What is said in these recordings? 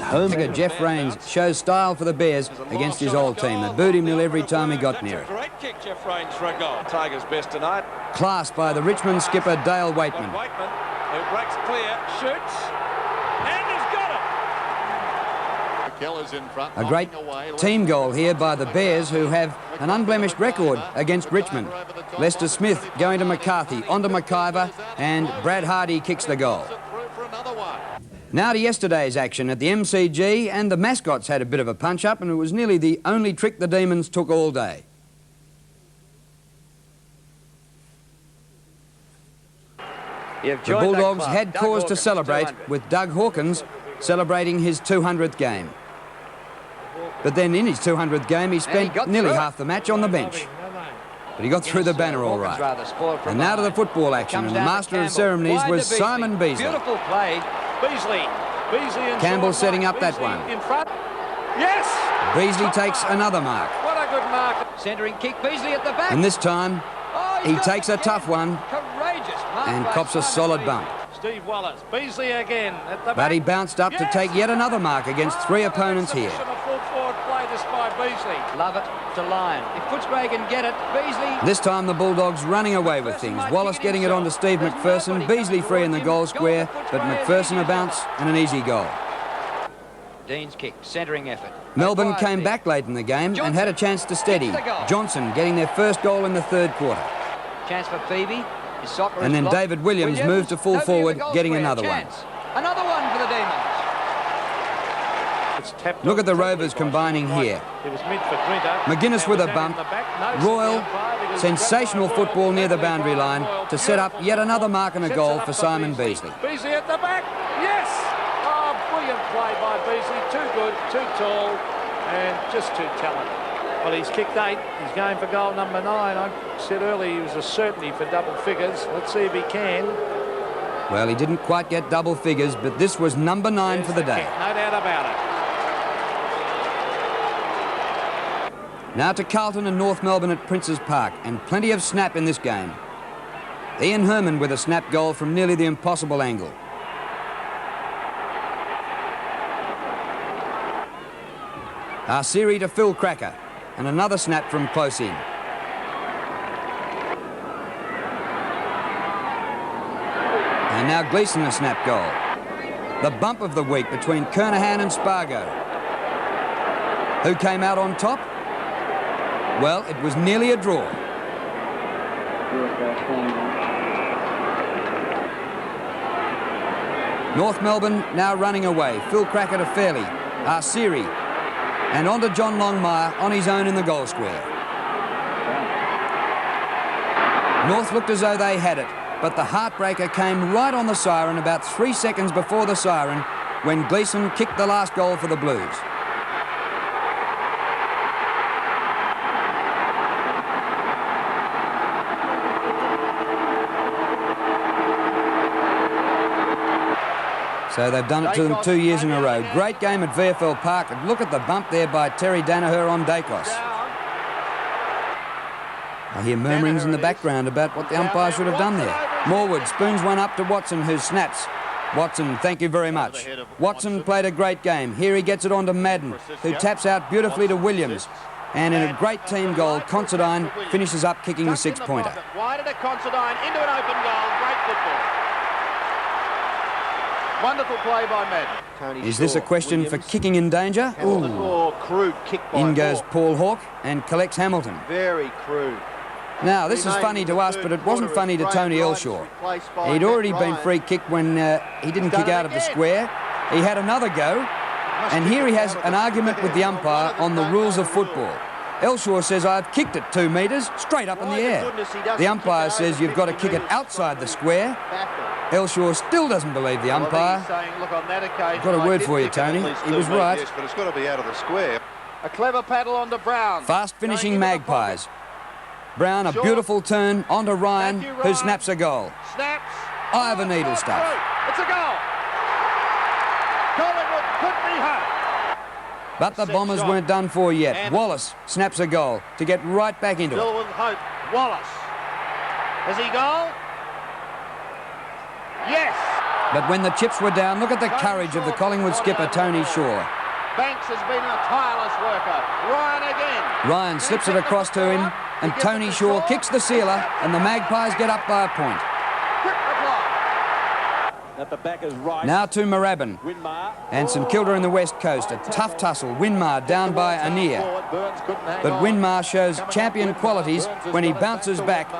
home. Jeff Rains shows style for the Bears against his old team. They booed him nil every time he got near it. Great kick, Jeff Rains, for a goal. Tigers' best tonight. Class by the Richmond skipper Dale Waitman. Waitman, who breaks clear, shoots, and he's got it. A great team goal here by the Bears, who have an unblemished record against Richmond. Lester Smith going to McCarthy, onto McIver, and Brad Hardy kicks the goal. Now to yesterday's action at the MCG, and the Mascots had a bit of a punch-up, and it was nearly the only trick the Demons took all day. The Bulldogs had cause to celebrate, with Doug Hawkins celebrating his 200th game. But then in his 200th game, he spent nearly half the match on the bench. But he got through the banner all right. And now to the football action, and the master of ceremonies was Simon Beasley. Beautiful play. Beasley and Campbell setting up that one. In front. Yes! Beasley takes another mark. What a good mark. Centering kick, Beasley at the back. And this time, he takes a tough one Courageous mark and cops a solid bump. Steve Wallace, Beasley again at the back. But he bounced up to take yet another mark against three opponents here. A full forward play this by Beasley. Love it to Lyon. If Footscray can get it, Beasley. This time the Bulldogs running away with things. Wallace getting it on to Steve McPherson. Beasley free in the goal square, but McPherson a bounce and an easy goal. Dean's kick, centering effort. Melbourne came back late in the game and had a chance to steady. Johnson getting their first goal in the third quarter. Chance for Phoebe. And then David Williams moved to full forward, getting another one. Another one for the Demons. Look at the Rovers combining here. McGuinness with a bump. Royal, sensational football near the boundary line to set up yet another mark and a goal for Simon Beasley. Beasley at the back, yes! Oh, brilliant play by Beasley. Too good, too tall, and just too talented. Well, he's kicked 8. He's going for goal number 9. I said earlier he was a certainty for double figures. Let's see if he can. Well, he didn't quite get double figures, but this was number 9 for the day. No doubt about it. Now to Carlton and North Melbourne at Princes Park, and plenty of snap in this game. Ian Herman with a snap goal from nearly the impossible angle. Arsiri to Phil Cracker, and another snap from close in. And now Gleeson a snap goal. The bump of the week between Kernahan and Spargo. Who came out on top? Well, it was nearly a draw. North Melbourne now running away. Phil Cracker to Fairley. Arsiri. And on to John Longmire on his own in the goal square. North looked as though they had it, but the heartbreaker came right on the siren about 3 seconds before the siren when Gleeson kicked the last goal for the Blues. So they've done it to them 2 years in a row. Great game at VFL Park. And look at the bump there by Terry Danaher on Dacos. I hear murmurings in the background about what the umpire should have done there. Morwood spoons one up to Watson, who snaps. Watson, thank you very much. Watson played a great game. Here he gets it on to Madden, who taps out beautifully to Williams. And in a great team goal, Considine finishes up kicking the 6-pointer. Wide to Considine, into an open goal. Great football. Wonderful play by Madden. Is this a question for kicking in danger? Ooh. Crude kick by in goes Paul Hawke and collects Hamilton. Very crude. Now, this is funny to us, but it wasn't funny to Tony Elshaw. He'd already been free kicked when he didn't kick out of the square. He had another go, and here he has an argument with the umpire on the rules of football. Elshaw says, I've kicked it 2 metres, straight up in the air. The umpire says you've got to kick it outside the square. Elshaw still doesn't believe the umpire. I've got a word for you, Tony. He was right. Yes, but it's got to be out of the square. A clever paddle onto Brown. Fast finishing Magpies. Brown, a beautiful turn onto Ryan, who snaps a goal. Snaps. Eye of a needle stuff. It's a goal. Collingwood could be home. But the Bombers weren't done for yet. Wallace snaps a goal to get right back into it. Still with hope. Wallace. Has he goal? Yes. But when the chips were down, look at the courage of the Collingwood skipper, Tony Shaw. Banks has been a tireless worker. Ryan again. Ryan slips it across to him, and Tony Shaw kicks the sealer, and the Magpies get up by a point. At the back is Rice. Now to Moorabbin. Winmar. And St Kilda in the West Coast. A tough tussle. Winmar down by Anir. But Winmar shows champion qualities when he bounces back.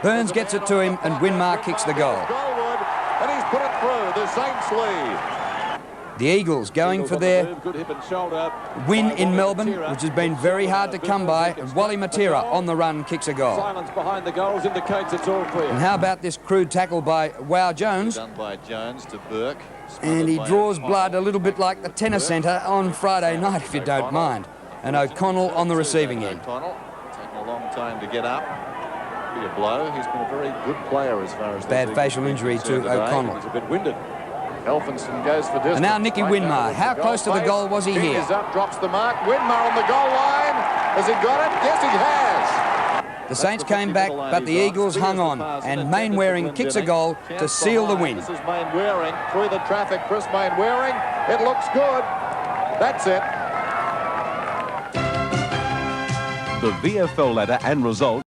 Burns gets it to him, and Winmar kicks the goal. And he's put it through the Saints lead. The Eagles going for their win in Melbourne, which has been very hard to come by. And Wally Matera on the run kicks a goal. Silence behind the goals indicates it's all clear. And how about this crude tackle by Wow Jones? Done by Jones to Burke. And he draws blood a little bit like the tennis centre on Friday night, if you don't mind. And O'Connell on the receiving end. O'Connell taking a long time to get up. Be a blow. He's been a very good player as far as bad facial injury to O'Connell. He's a bit winded. Elphinstone goes for distance. And now Nicky Winmar. How close to the goal was he here? He's up, drops the mark. Winmar on the goal line. Has he got it? Yes, he has. The Saints came back, but the Eagles hung on. And Mainwaring kicks a goal to seal the win. This is Mainwaring through the traffic. Chris Mainwaring. It looks good. That's it. The VFL ladder and result